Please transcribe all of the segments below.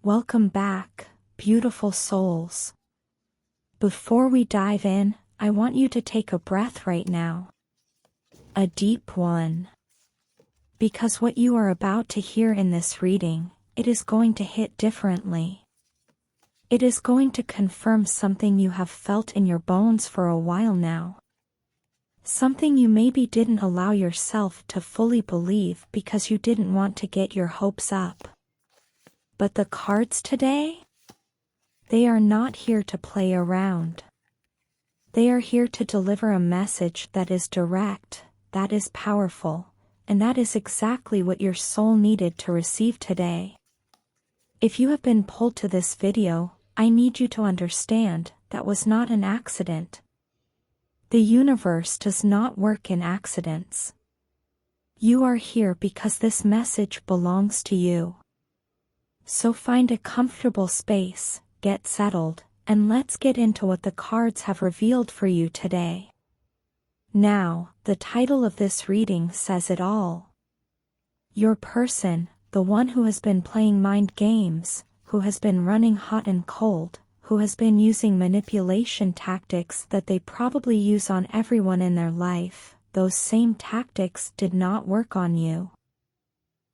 Welcome back, beautiful souls. Before we dive in, I want you to take a breath right now. A deep one. Because what you are about to hear in this reading, it is going to hit differently. It is going to confirm something you have felt in your bones for a while now. Something you maybe didn't allow yourself to fully believe because you didn't want to get your hopes up. But the cards today? They are not here to play around. They are here to deliver a message that is direct, that is powerful, and that is exactly what your soul needed to receive today. If you have been pulled to this video, I need you to understand that was not an accident. The universe does not work in accidents. You are here because this message belongs to you. So find a comfortable space, get settled, and let's get into what the cards have revealed for you today. Now, the title of this reading says it all. Your person, the one who has been playing mind games, who has been running hot and cold, who has been using manipulation tactics that they probably use on everyone in their life, those same tactics did not work on you.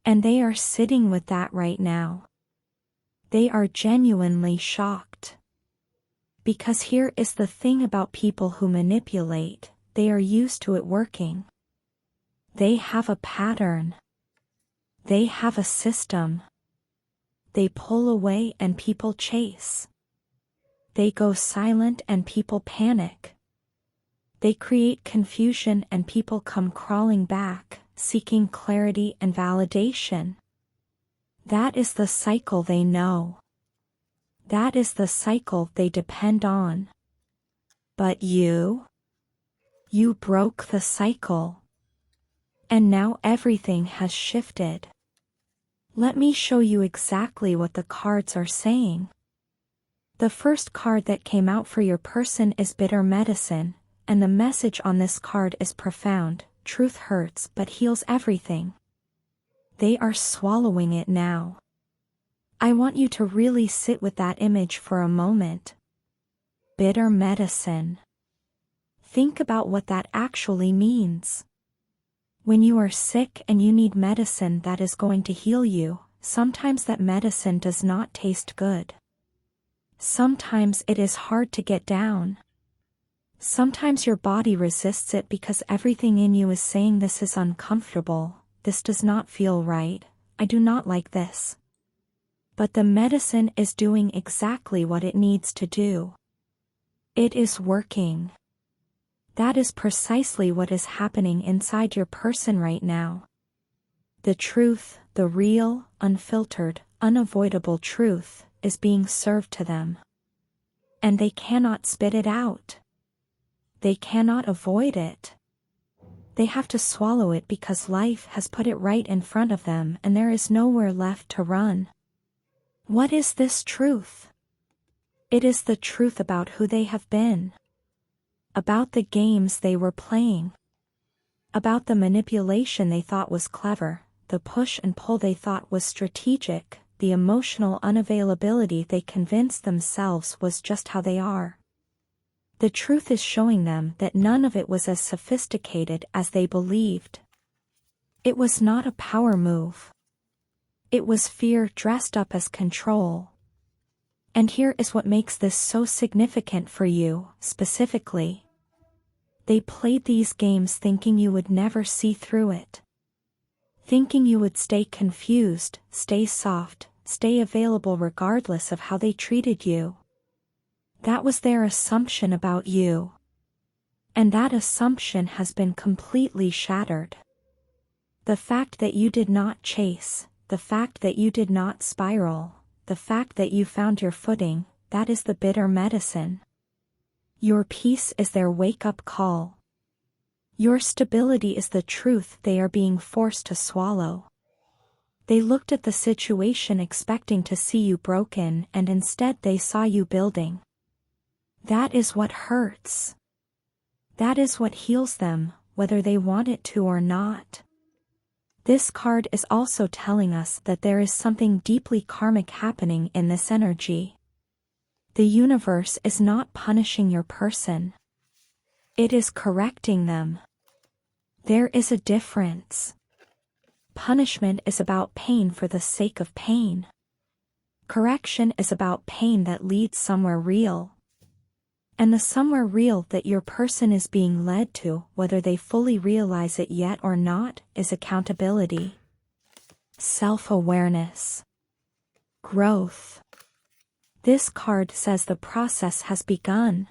And they are sitting with that right now. They are genuinely shocked. Because here is the thing about people who manipulate, they are used to it working. They have a pattern. They have a system. They pull away and people chase. They go silent and people panic. They create confusion and people come crawling back, seeking clarity and validation. That is the cycle they know. That is the cycle they depend on. But you broke the cycle. And now everything has shifted. Let me show you exactly what the cards are saying. The first card that came out for your person is Bitter Medicine, and the message on this card is profound. Truth hurts but heals everything. They are swallowing it now. I want you to really sit with that image for a moment. Bitter medicine. Think about what that actually means. When you are sick and you need medicine that is going to heal you, sometimes that medicine does not taste good. Sometimes it is hard to get down. Sometimes your body resists it because everything in you is saying this is uncomfortable, this does not feel right, I do not like this. But the medicine is doing exactly what it needs to do. It is working. That is precisely what is happening inside your person right now. The truth, the real, unfiltered, unavoidable truth, is being served to them. And they cannot spit it out. They cannot avoid it. They have to swallow it because life has put it right in front of them and there is nowhere left to run. What is this truth? It is the truth about who they have been. About the games they were playing. About the manipulation they thought was clever, the push and pull they thought was strategic, the emotional unavailability they convinced themselves was just how they are. The truth is showing them that none of it was as sophisticated as they believed. It was not a power move. It was fear dressed up as control. And here is what makes this so significant for you, specifically. They played these games thinking you would never see through it. Thinking you would stay confused, stay soft, stay available regardless of how they treated you. That was their assumption about you. And that assumption has been completely shattered. The fact that you did not chase, the fact that you did not spiral, the fact that you found your footing, that is the bitter medicine. Your peace is their wake-up call. Your stability is the truth they are being forced to swallow. They looked at the situation expecting to see you broken and instead they saw you building. That is what hurts. That is what heals them, whether they want it to or not. This card is also telling us that there is something deeply karmic happening in this energy. The universe is not punishing your person. It is correcting them. There is a difference. Punishment is about pain for the sake of pain. Correction is about pain that leads somewhere real. And the somewhere real that your person is being led to, whether they fully realize it yet or not, is accountability, self-awareness, growth. This card says the process has begun.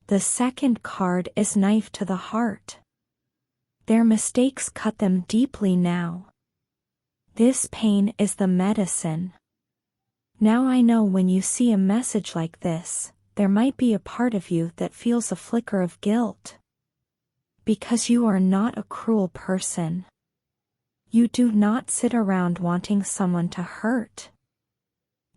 The second card is knife to the heart. Their mistakes cut them deeply now. This pain is the medicine. Now I know when you see a message like this, there might be a part of you that feels a flicker of guilt. Because you are not a cruel person. You do not sit around wanting someone to hurt.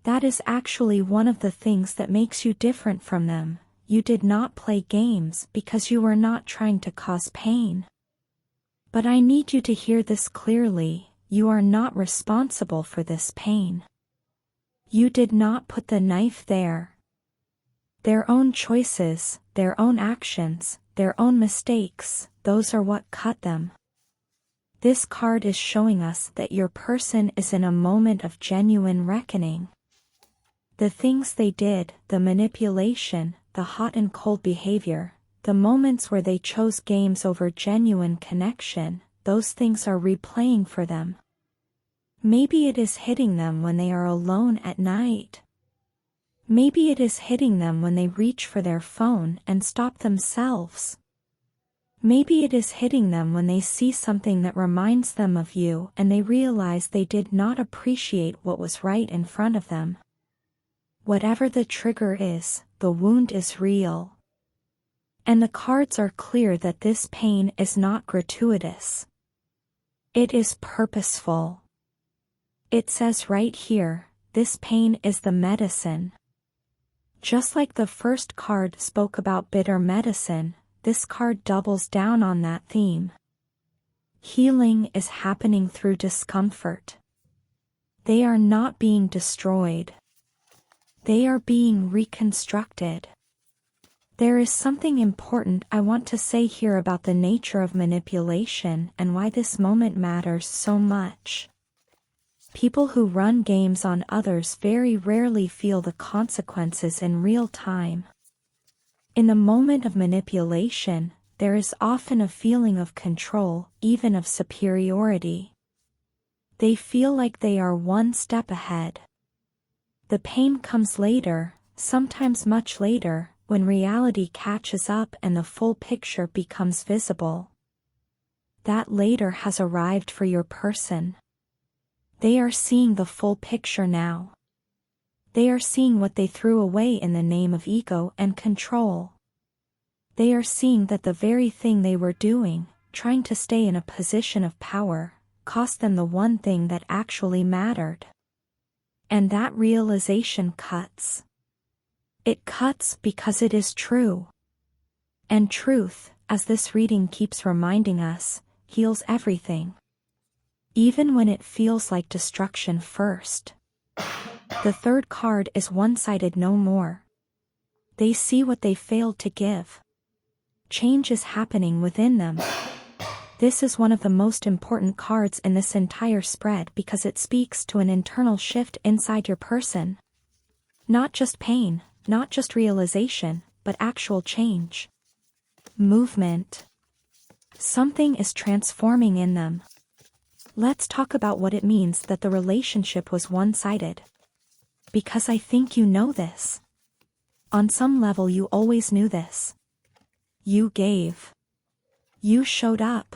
That is actually one of the things that makes you different from them. You did not play games because you were not trying to cause pain. But I need you to hear this clearly, you are not responsible for this pain. You did not put the knife there. Their own choices, their own actions, their own mistakes, those are what cut them. This card is showing us that your person is in a moment of genuine reckoning. The things they did, the manipulation, the hot and cold behavior, the moments where they chose games over genuine connection, those things are replaying for them. Maybe it is hitting them when they are alone at night. Maybe it is hitting them when they reach for their phone and stop themselves. Maybe it is hitting them when they see something that reminds them of you and they realize they did not appreciate what was right in front of them. Whatever the trigger is, the wound is real. And the cards are clear that this pain is not gratuitous. It is purposeful. It says right here, this pain is the medicine. Just like the first card spoke about bitter medicine, this card doubles down on that theme. Healing is happening through discomfort. They are not being destroyed. They are being reconstructed. There is something important I want to say here about the nature of manipulation and why this moment matters so much. People who run games on others very rarely feel the consequences in real time. In the moment of manipulation, there is often a feeling of control, even of superiority. They feel like they are one step ahead. The pain comes later, sometimes much later, when reality catches up and the full picture becomes visible. That later has arrived for your person. They are seeing the full picture now. They are seeing what they threw away in the name of ego and control. They are seeing that the very thing they were doing, trying to stay in a position of power, cost them the one thing that actually mattered. And that realization cuts. It cuts because it is true. And truth, as this reading keeps reminding us, heals everything. Even when it feels like destruction first. The third card is one-sided no more. They see what they failed to give. Change is happening within them. This is one of the most important cards in this entire spread because it speaks to an internal shift inside your person. Not just pain, not just realization, but actual change. Movement. Something is transforming in them. Let's talk about what it means that the relationship was one-sided. Because I think you know this. On some level you always knew this. You gave. You showed up.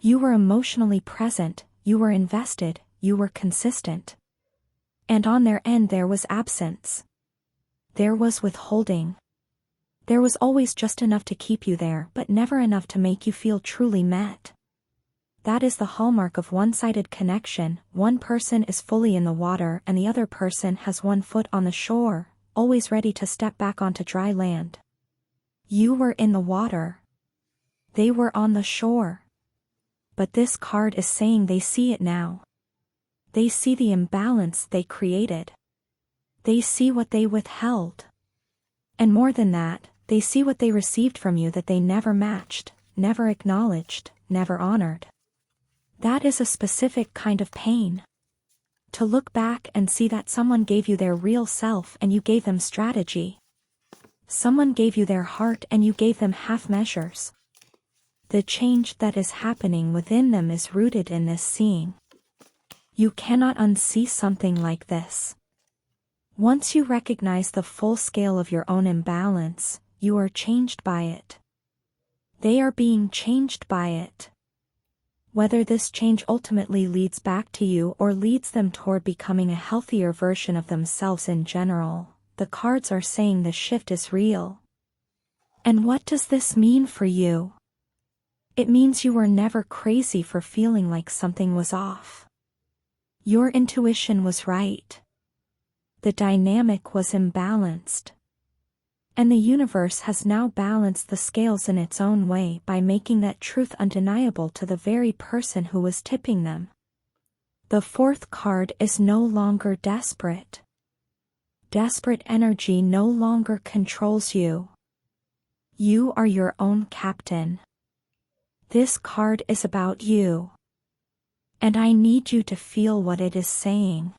You were emotionally present, you were invested, you were consistent. And on their end there was absence. There was withholding. There was always just enough to keep you there, but never enough to make you feel truly met. That is the hallmark of one-sided connection. One person is fully in the water and the other person has one foot on the shore, always ready to step back onto dry land. You were in the water. They were on the shore. But this card is saying they see it now. They see the imbalance they created. They see what they withheld. And more than that, they see what they received from you that they never matched, never acknowledged, never honored. That is a specific kind of pain. To look back and see that someone gave you their real self and you gave them strategy. Someone gave you their heart and you gave them half measures. The change that is happening within them is rooted in this seeing. You cannot unsee something like this. Once you recognize the full scale of your own imbalance, you are changed by it. They are being changed by it. Whether this change ultimately leads back to you or leads them toward becoming a healthier version of themselves in general, the cards are saying the shift is real. And what does this mean for you? It means you were never crazy for feeling like something was off. Your intuition was right. The dynamic was imbalanced. And the universe has now balanced the scales in its own way by making that truth undeniable to the very person who was tipping them. The fourth card is no longer desperate. Desperate energy no longer controls you. You are your own captain. This card is about you. And I need you to feel what it is saying.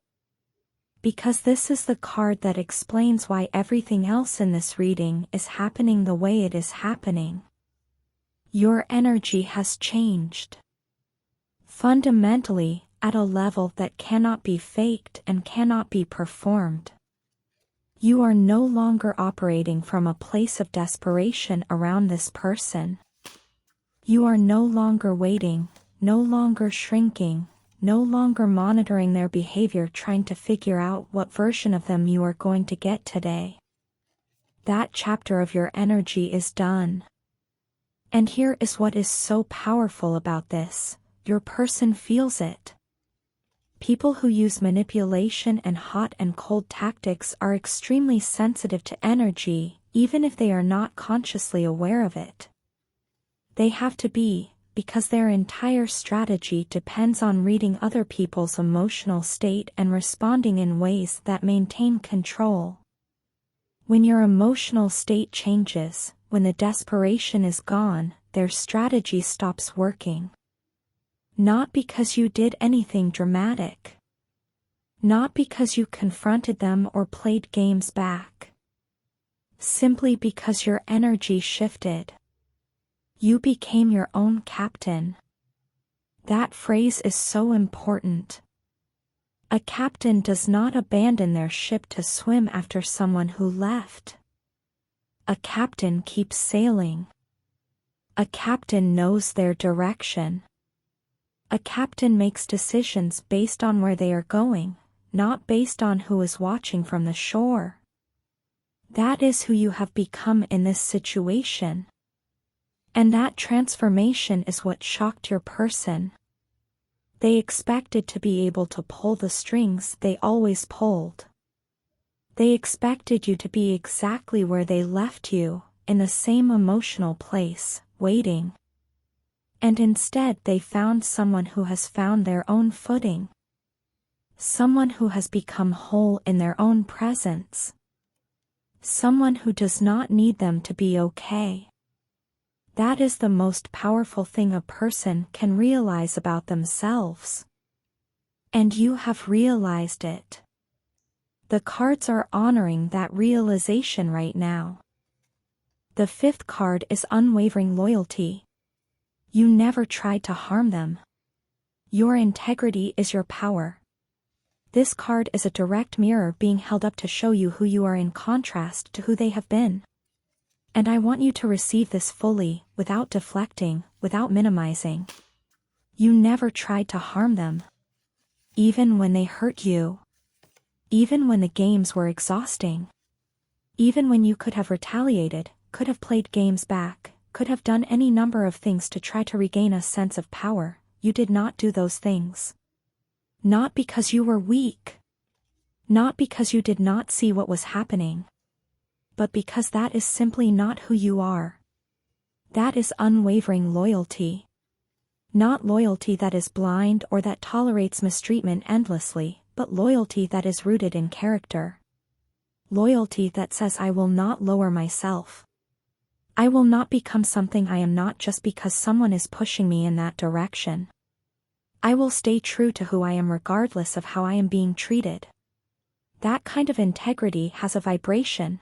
Because this is the card that explains why everything else in this reading is happening the way it is happening. Your energy has changed. Fundamentally, at a level that cannot be faked and cannot be performed. You are no longer operating from a place of desperation around this person. You are no longer waiting, no longer shrinking, no longer monitoring their behavior trying to figure out what version of them you are going to get today. That chapter of your energy is done. And here is what is so powerful about this: your person feels it. People who use manipulation and hot and cold tactics are extremely sensitive to energy, even if they are not consciously aware of it. They have to be, because their entire strategy depends on reading other people's emotional state and responding in ways that maintain control. When your emotional state changes, when the desperation is gone, their strategy stops working. Not because you did anything dramatic. Not because you confronted them or played games back. Simply because your energy shifted. You became your own captain. That phrase is so important. A captain does not abandon their ship to swim after someone who left. A captain keeps sailing. A captain knows their direction. A captain makes decisions based on where they are going, not based on who is watching from the shore. That is who you have become in this situation. And that transformation is what shocked your person. They expected to be able to pull the strings they always pulled. They expected you to be exactly where they left you, in the same emotional place, waiting. And instead they found someone who has found their own footing. Someone who has become whole in their own presence. Someone who does not need them to be okay. That is the most powerful thing a person can realize about themselves. And you have realized it. The cards are honoring that realization right now. The fifth card is unwavering loyalty. You never tried to harm them. Your integrity is your power. This card is a direct mirror being held up to show you who you are in contrast to who they have been. And I want you to receive this fully, without deflecting, without minimizing. You never tried to harm them. Even when they hurt you. Even when the games were exhausting. Even when you could have retaliated, could have played games back, could have done any number of things to try to regain a sense of power, you did not do those things. Not because you were weak. Not because you did not see what was happening. But because that is simply not who you are. That is unwavering loyalty. Not loyalty that is blind or that tolerates mistreatment endlessly, but loyalty that is rooted in character. Loyalty that says, I will not lower myself. I will not become something I am not just because someone is pushing me in that direction. I will stay true to who I am regardless of how I am being treated. That kind of integrity has a vibration.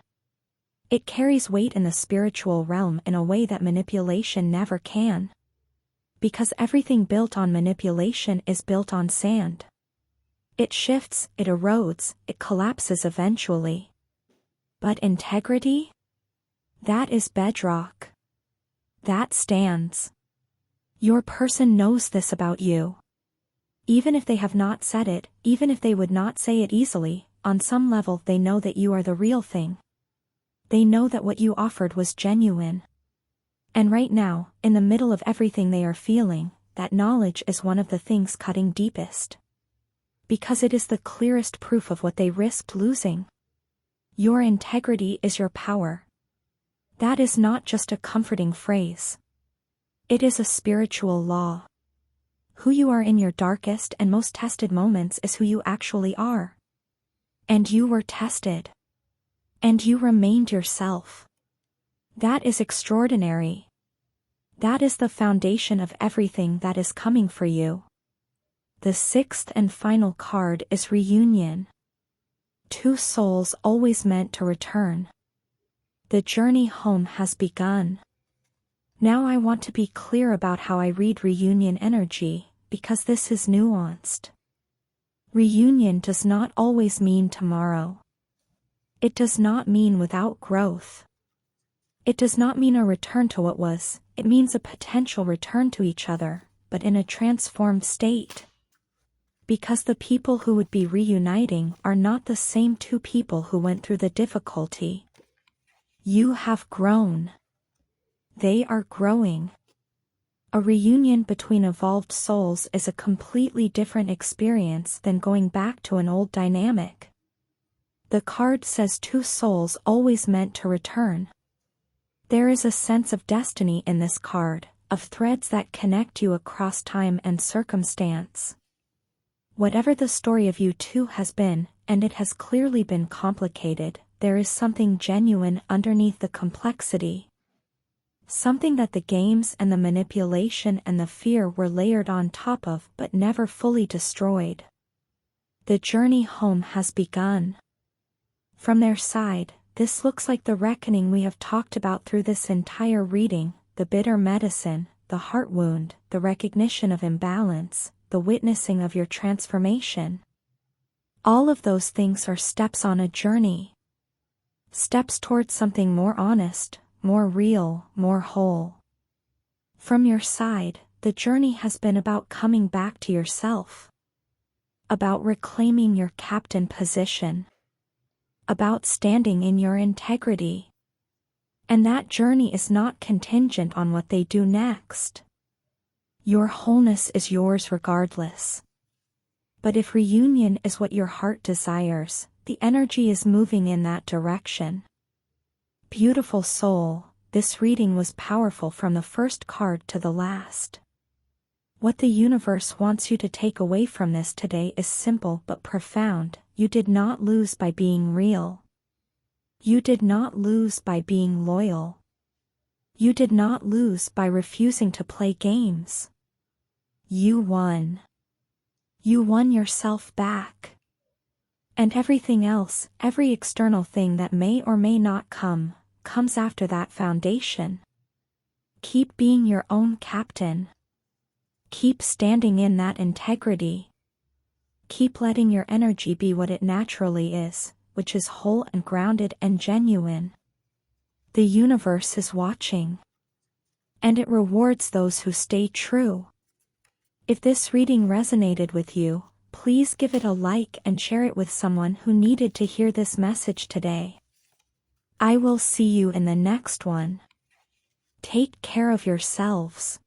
It carries weight in the spiritual realm in a way that manipulation never can. Because everything built on manipulation is built on sand. It shifts, it erodes, it collapses eventually. But integrity? That is bedrock. That stands. Your person knows this about you. Even if they have not said it, even if they would not say it easily, on some level they know that you are the real thing. They know that what you offered was genuine. And right now, in the middle of everything they are feeling, that knowledge is one of the things cutting deepest. Because it is the clearest proof of what they risked losing. Your integrity is your power. That is not just a comforting phrase. It is a spiritual law. Who you are in your darkest and most tested moments is who you actually are. And you were tested. And you remained yourself. That is extraordinary. That is the foundation of everything that is coming for you. The sixth and final card is reunion. Two souls always meant to return. The journey home has begun. Now I want to be clear about how I read reunion energy, because this is nuanced. Reunion does not always mean tomorrow. It does not mean without growth. It does not mean a return to what was, it means a potential return to each other, but in a transformed state. Because the people who would be reuniting are not the same two people who went through the difficulty. You have grown. They are growing. A reunion between evolved souls is a completely different experience than going back to an old dynamic. The card says two souls always meant to return. There is a sense of destiny in this card, of threads that connect you across time and circumstance. Whatever the story of you two has been, and it has clearly been complicated, there is something genuine underneath the complexity. Something that the games and the manipulation and the fear were layered on top of but never fully destroyed. The journey home has begun. From their side, this looks like the reckoning we have talked about through this entire reading, the bitter medicine, the heart wound, the recognition of imbalance, the witnessing of your transformation. All of those things are steps on a journey. Steps towards something more honest, more real, more whole. From your side, the journey has been about coming back to yourself. About reclaiming your captain position. About standing in your integrity. And that journey is not contingent on what they do next. Your wholeness is yours regardless. But if reunion is what your heart desires, the energy is moving in that direction. Beautiful soul, this reading was powerful from the first card to the last. What the universe wants you to take away from this today is simple but profound. You did not lose by being real. You did not lose by being loyal. You did not lose by refusing to play games. You won. You won yourself back. And everything else, every external thing that may or may not come, comes after that foundation. Keep being your own captain. Keep standing in that integrity. Keep letting your energy be what it naturally is, which is whole and grounded and genuine. The universe is watching. And it rewards those who stay true. If this reading resonated with you, please give it a like and share it with someone who needed to hear this message today. I will see you in the next one. Take care of yourselves.